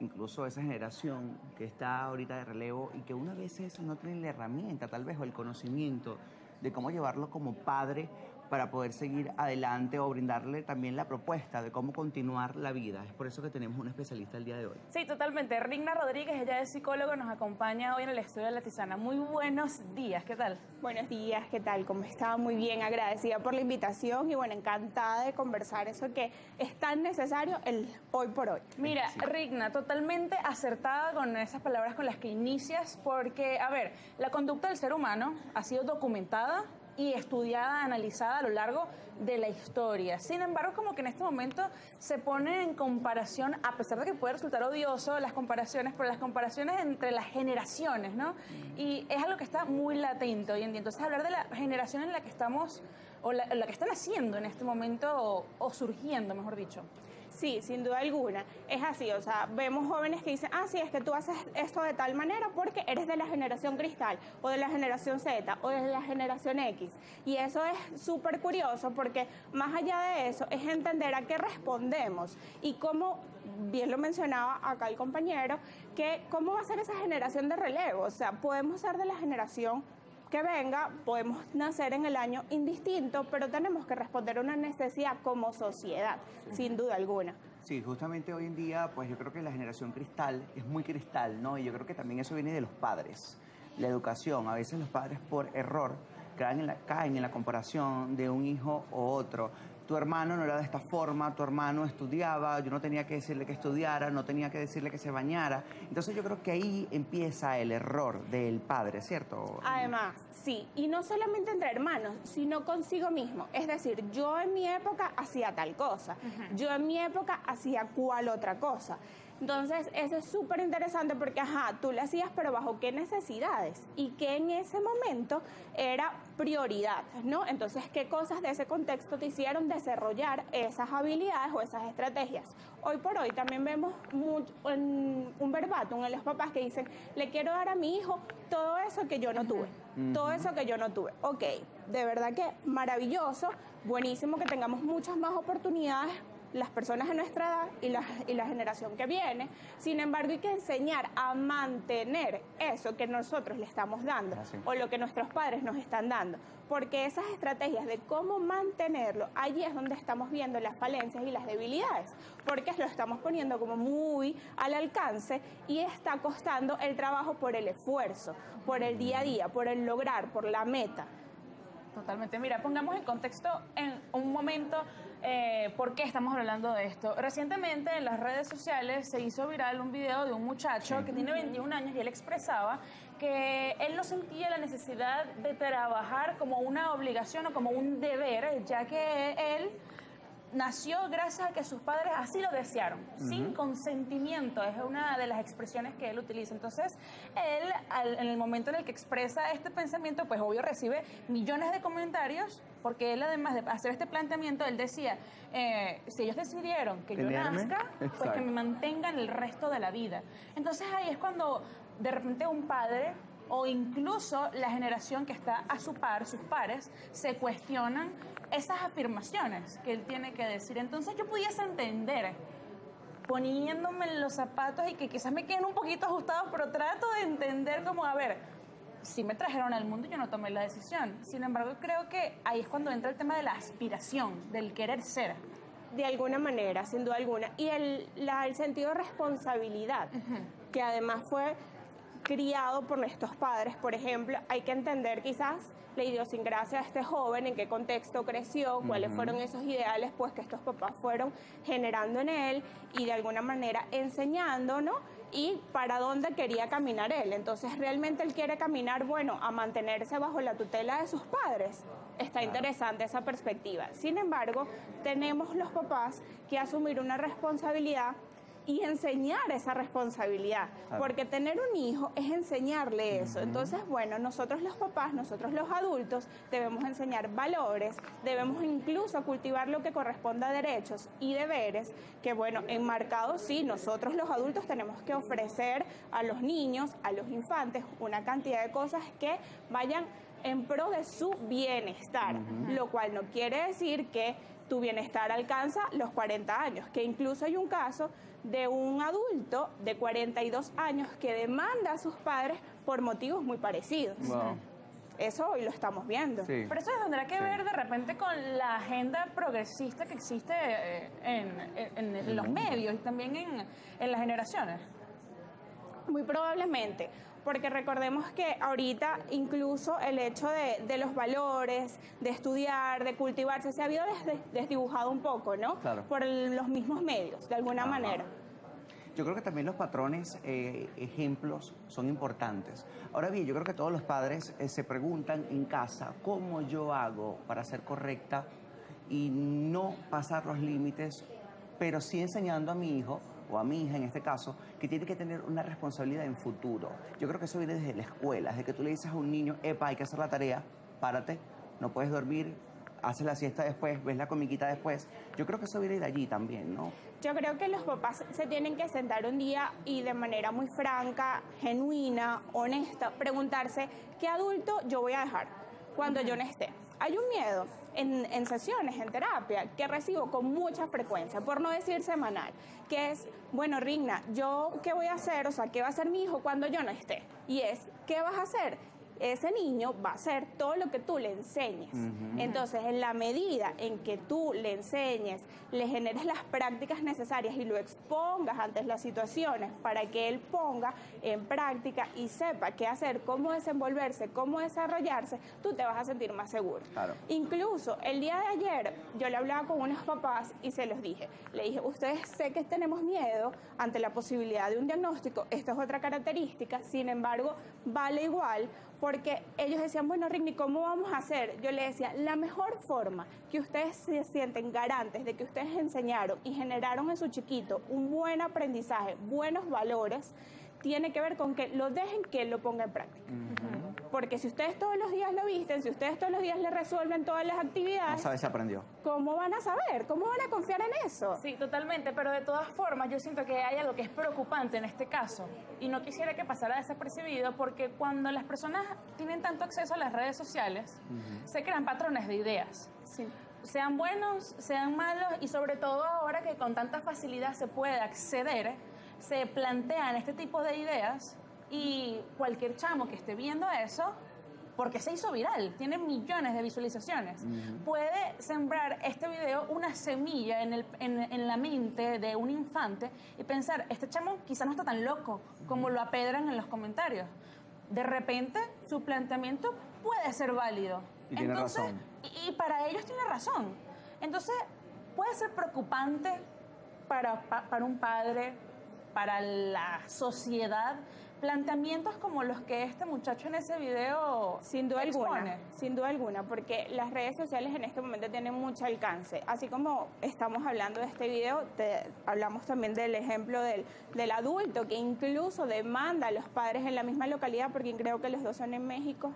incluso esa generación que está ahorita de relevo y que una vez no tiene la herramienta, tal vez, o el conocimiento de cómo llevarlo como padre para poder seguir adelante o brindarle también la propuesta de cómo continuar la vida. Es por eso que tenemos un especialista el día de hoy. Sí, totalmente. Rigna Rodríguez, ella es psicóloga, nos acompaña hoy en el estudio de La Tisana. Muy buenos días, ¿qué tal? Buenos días, ¿qué tal? ¿Cómo está? Muy bien, agradecida por la invitación y bueno, encantada de conversar eso que es tan necesario el hoy por hoy. Mira, sí. Rigna, totalmente acertada con esas palabras con las que inicias, porque, a ver, la conducta del ser humano ha sido documentada y estudiada, analizada a lo largo de la historia. Sin embargo, como que en este momento se pone en comparación, a pesar de que puede resultar odioso las comparaciones, pero las comparaciones entre las generaciones, ¿no? Y es algo que está muy latente hoy en día. Entonces, hablar de la generación en la que estamos, o la que están haciendo en este momento, o surgiendo, mejor dicho. Sí, sin duda alguna. Es así, o sea, vemos jóvenes que dicen, sí, es que tú haces esto de tal manera porque eres de la generación cristal, o de la generación Z, o de la generación X. Y eso es súper curioso porque más allá de eso es entender a qué respondemos y cómo, bien lo mencionaba acá el compañero, que cómo va a ser esa generación de relevo. O sea, podemos ser de la generación que venga, podemos nacer en el año indistinto, pero tenemos que responder a una necesidad como sociedad, sin duda alguna. Sí, justamente hoy en día, pues yo creo que la generación cristal es muy cristal, ¿no? Y yo creo que también eso viene de los padres, la educación. A veces los padres por error caen en la comparación de un hijo o otro. Tu hermano no era de esta forma, tu hermano estudiaba, yo no tenía que decirle que estudiara, no tenía que decirle que se bañara. Entonces yo creo que ahí empieza el error del padre, ¿cierto? Además, sí, y no solamente entre hermanos, sino consigo mismo. Es decir, yo en mi época hacía tal cosa, yo en mi época hacía cual otra cosa. Entonces, eso es súper interesante porque, tú lo hacías, pero ¿bajo qué necesidades? Y que en ese momento era prioridad, ¿no? Entonces, ¿qué cosas de ese contexto te hicieron desarrollar esas habilidades o esas estrategias? Hoy por hoy también vemos un verbatim en los papás que dicen, le quiero dar a mi hijo todo eso que yo no tuve, todo eso que yo no tuve. Ok, de verdad que maravilloso, buenísimo que tengamos muchas más oportunidades las personas de nuestra edad y la generación que viene. Sin embargo, hay que enseñar a mantener eso que nosotros le estamos dando o lo que nuestros padres nos están dando, porque esas estrategias de cómo mantenerlo, allí es donde estamos viendo las falencias y las debilidades, porque lo estamos poniendo como muy al alcance y está costando el trabajo por el esfuerzo, por el día a día, por el lograr, por la meta. Totalmente. Mira, pongamos en contexto en un momento por qué estamos hablando de esto. Recientemente en las redes sociales se hizo viral un video de un muchacho que tiene 21 años y él expresaba que él no sentía la necesidad de trabajar como una obligación o como un deber, ya que él nació gracias a que sus padres así lo desearon, sin consentimiento, es una de las expresiones que él utiliza. Entonces, él, en el momento en el que expresa este pensamiento, pues obvio recibe millones de comentarios, porque él además de hacer este planteamiento, él decía, si ellos decidieron que yo nazca, pues que me mantengan el resto de la vida. Entonces ahí es cuando de repente un padre o incluso la generación que está a su par, sus pares, se cuestionan esas afirmaciones que él tiene que decir. Entonces yo pudiese entender, poniéndome en los zapatos y que quizás me queden un poquito ajustados, pero trato de entender como, a ver, si me trajeron al mundo y yo no tomé la decisión. Sin embargo, creo que ahí es cuando entra el tema de la aspiración, del querer ser. De alguna manera, sin duda alguna. Y el sentido de responsabilidad, que además fue criado por nuestros padres, por ejemplo, hay que entender quizás la idiosincrasia de este joven, en qué contexto creció, cuáles fueron esos ideales pues que estos papás fueron generando en él y de alguna manera enseñando, ¿no? Y para dónde quería caminar él. Entonces, ¿realmente él quiere caminar, a mantenerse bajo la tutela de sus padres? Está interesante esa perspectiva. Sin embargo, tenemos los papás que asumir una responsabilidad y enseñar esa responsabilidad, porque tener un hijo es enseñarle eso. Entonces, nosotros los papás, nosotros los adultos, debemos enseñar valores, debemos incluso cultivar lo que corresponde a derechos y deberes, que enmarcados sí, nosotros los adultos tenemos que ofrecer a los niños, a los infantes, una cantidad de cosas que vayan en pro de su bienestar, lo cual no quiere decir que tu bienestar alcanza los 40 años, que incluso hay un caso de un adulto de 42 años que demanda a sus padres por motivos muy parecidos. Wow. Eso hoy lo estamos viendo. Sí. Pero eso tendrá que ver de repente con la agenda progresista que existe en los medios y también en las generaciones. Muy probablemente, porque recordemos que ahorita incluso el hecho de los valores, de estudiar, de cultivarse, se ha habido desdibujado un poco, ¿no? Claro. Por los mismos medios, de alguna manera. Yo creo que también los patrones, ejemplos, son importantes. Ahora bien, yo creo que todos los padres se preguntan en casa, ¿cómo yo hago para ser correcta y no pasar los límites, pero sí enseñando a mi hijo, o a mi hija en este caso, que tiene que tener una responsabilidad en futuro? Yo creo que eso viene desde la escuela, desde que tú le dices a un niño, epa, hay que hacer la tarea, párate, no puedes dormir, haces la siesta después, ves la comiquita después. Yo creo que eso viene de allí también, ¿no? Yo creo que los papás se tienen que sentar un día y de manera muy franca, genuina, honesta, preguntarse, ¿qué adulto yo voy a dejar cuando yo no esté? Hay un miedo en sesiones, en terapia, que recibo con mucha frecuencia, por no decir semanal, que es, bueno, Rigna, ¿yo qué voy a hacer? O sea, ¿qué va a hacer mi hijo cuando yo no esté? Y es, ¿qué vas a hacer? Ese niño va a hacer todo lo que tú le enseñes. Entonces, en la medida en que tú le enseñes, le generes las prácticas necesarias y lo expongas ante las situaciones para que él ponga en práctica y sepa qué hacer, cómo desenvolverse, cómo desarrollarse, tú te vas a sentir más seguro. Claro. Incluso, el día de ayer, yo le hablaba con unos papás y se los dije. Le dije, ustedes sé que tenemos miedo ante la posibilidad de un diagnóstico, esto es otra característica, sin embargo, vale igual, porque ellos decían, bueno, Rigni, ¿cómo vamos a hacer? Yo le decía, la mejor forma que ustedes se sienten garantes de que ustedes enseñaron y generaron en su chiquito un buen aprendizaje, buenos valores, tiene que ver con que lo dejen que él lo ponga en práctica. Porque si ustedes todos los días lo visten, si ustedes todos los días le resuelven todas las actividades, No sabes si aprendió. ¿cómo van a saber? ¿Cómo van a confiar en eso? Sí, totalmente, pero de todas formas yo siento que hay algo que es preocupante en este caso y no quisiera que pasara desapercibido porque cuando las personas tienen tanto acceso a las redes sociales, se crean patrones de ideas. Sí. Sean buenos, sean malos y sobre todo ahora que con tanta facilidad se puede acceder, se plantean este tipo de ideas y cualquier chamo que esté viendo eso, porque se hizo viral, tiene millones de visualizaciones, puede sembrar este video una semilla en la mente de un infante y pensar, este chamo quizás no está tan loco como lo apedran en los comentarios. De repente, su planteamiento puede ser válido. Y tiene razón. Y para ellos tiene razón. Entonces, puede ser preocupante para un padre, para la sociedad, planteamientos como los que este muchacho en ese video Sin duda expone. alguna, sin duda alguna, porque las redes sociales en este momento tienen mucho alcance. Así como estamos hablando de este video, hablamos también del ejemplo del adulto que incluso demanda a los padres en la misma localidad, porque creo que los dos son en México.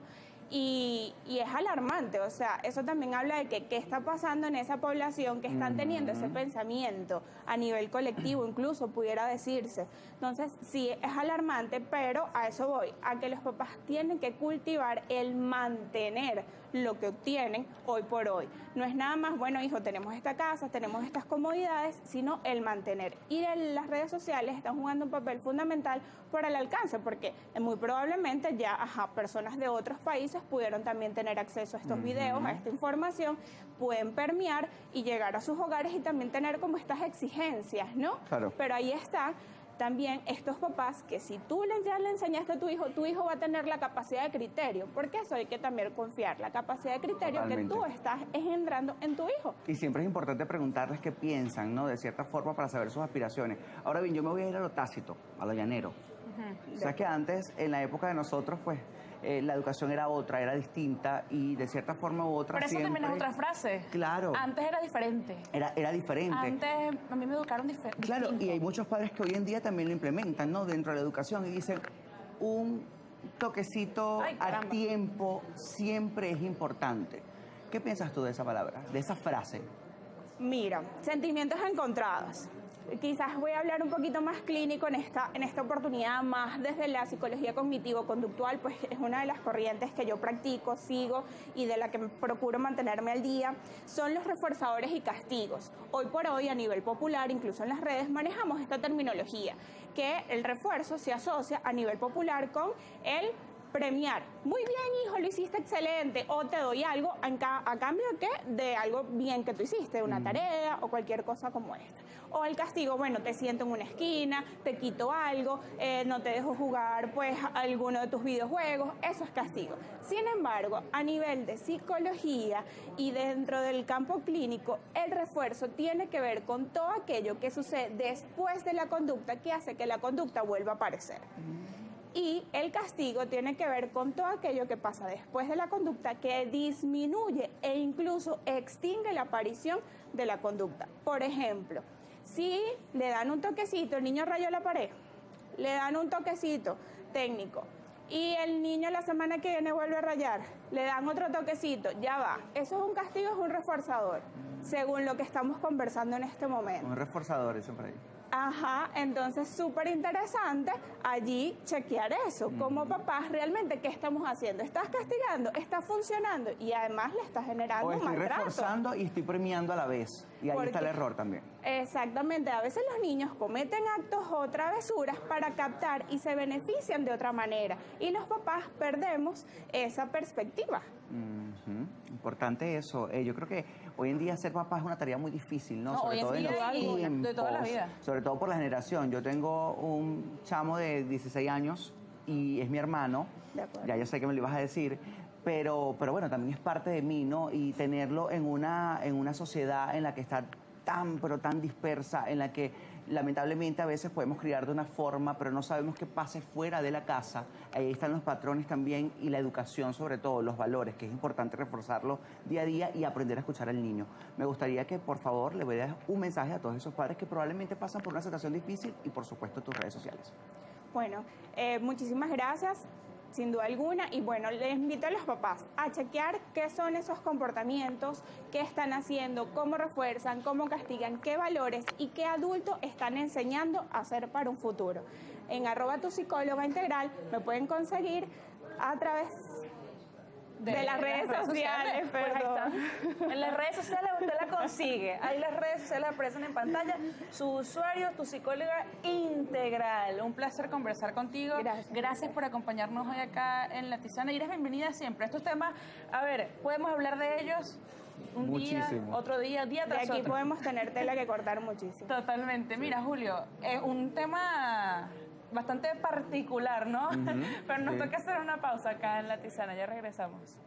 Y es alarmante, o sea, eso también habla de que qué está pasando en esa población que están teniendo ese pensamiento a nivel colectivo, incluso pudiera decirse. Entonces, sí, es alarmante, pero a eso voy, a que los papás tienen que cultivar el mantener lo que obtienen hoy por hoy. No es nada más, bueno, hijo, tenemos esta casa, tenemos estas comodidades, sino el mantener. Y las redes sociales están jugando un papel fundamental por el alcance, porque muy probablemente ya personas de otros países pudieron también tener acceso a estos videos, a esta información, pueden permear y llegar a sus hogares y también tener como estas exigencias, ¿no? Claro. Pero ahí están también estos papás que si tú ya le enseñaste a tu hijo va a tener la capacidad de criterio, porque eso hay que también confiar, la capacidad de criterio Totalmente. que tú estás engendrando en tu hijo. Y siempre es importante preguntarles qué piensan, ¿no? De cierta forma para saber sus aspiraciones. Ahora bien, yo me voy a ir a lo tácito, a lo llanero. O sea que antes, en la época de nosotros, pues, la educación era otra, era distinta y de cierta forma u otra Pero eso siempre... también es otra frase. Claro. Antes era diferente. Era diferente. Antes a mí me educaron diferente. Claro, y hay muchos padres que hoy en día también lo implementan, ¿no? Dentro de la educación y dicen, un toquecito Ay, a caramba. tiempo siempre es importante. ¿Qué piensas tú de esa palabra, de esa frase? Mira, sentimientos encontrados. Quizás voy a hablar un poquito más clínico en esta oportunidad, más desde la psicología cognitivo-conductual, pues es una de las corrientes que yo practico, sigo y de la que procuro mantenerme al día, son los reforzadores y castigos. Hoy por hoy, a nivel popular, incluso en las redes, manejamos esta terminología, que el refuerzo se asocia a nivel popular con el premiar. Muy bien, hijo, lo hiciste excelente. O te doy algo a cambio de algo bien que tú hiciste, una tarea o cualquier cosa como esta. O el castigo, bueno, te siento en una esquina, te quito algo, no te dejo jugar pues alguno de tus videojuegos. Eso es castigo. Sin embargo, a nivel de psicología y dentro del campo clínico, el refuerzo tiene que ver con todo aquello que sucede después de la conducta que hace que la conducta vuelva a aparecer. Y el castigo tiene que ver con todo aquello que pasa después de la conducta que disminuye e incluso extingue la aparición de la conducta. Por ejemplo, si le dan un toquecito, el niño rayó la pared, le dan un toquecito técnico y el niño la semana que viene vuelve a rayar, le dan otro toquecito, ya va. Eso es un castigo, es un reforzador, según lo que estamos conversando en este momento. Un reforzador, eso por ahí. Ajá, entonces súper interesante allí chequear eso. Como papás, realmente, ¿qué estamos haciendo? ¿Estás castigando? ¿Está funcionando? Y además le estás generando O un estoy maltrato. reforzando y estoy premiando a la vez. Y ahí está el error también. Exactamente. A veces los niños cometen actos o travesuras para captar y se benefician de otra manera. Y los papás perdemos esa perspectiva. Importante eso. Yo creo que hoy en día ser papá es una tarea muy difícil, ¿no? No, Sobre hoy en todo en día los y tiempos, de toda la vida. sobre todo por la generación. Yo tengo un chamo de 16 años y es mi hermano. De acuerdo. Ya yo sé que me lo ibas a decir. Pero bueno, también es parte de mí, ¿no? Y tenerlo en una sociedad en la que está pero tan dispersa, en la que lamentablemente a veces podemos criar de una forma, pero no sabemos qué pase fuera de la casa. Ahí están los patrones también y la educación, sobre todo, los valores, que es importante reforzarlos día a día y aprender a escuchar al niño. Me gustaría que, por favor, le veas un mensaje a todos esos padres que probablemente pasan por una situación difícil y, por supuesto, tus redes sociales. Bueno, muchísimas gracias, sin duda alguna, y bueno, les invito a los papás a chequear qué son esos comportamientos, qué están haciendo, cómo refuerzan, cómo castigan, qué valores y qué adulto están enseñando a hacer para un futuro. En @tupsicólogaintegral me pueden conseguir a través de las redes sociales, pues ahí perdón. está. En las redes sociales usted la consigue. Ahí las redes sociales aparecen en pantalla. Su usuario, tu psicóloga integral. Un placer conversar contigo. Gracias. Gracias por acompañarnos hoy acá en La Tisana. Y eres bienvenida siempre. Estos temas, a ver, podemos hablar de ellos un día, otro día, día De tras aquí otro. podemos tener tela que cortar muchísimo. Totalmente. Mira, Julio, es un tema bastante particular, ¿no? Pero nos toca hacer una pausa acá en La Tisana. Ya regresamos.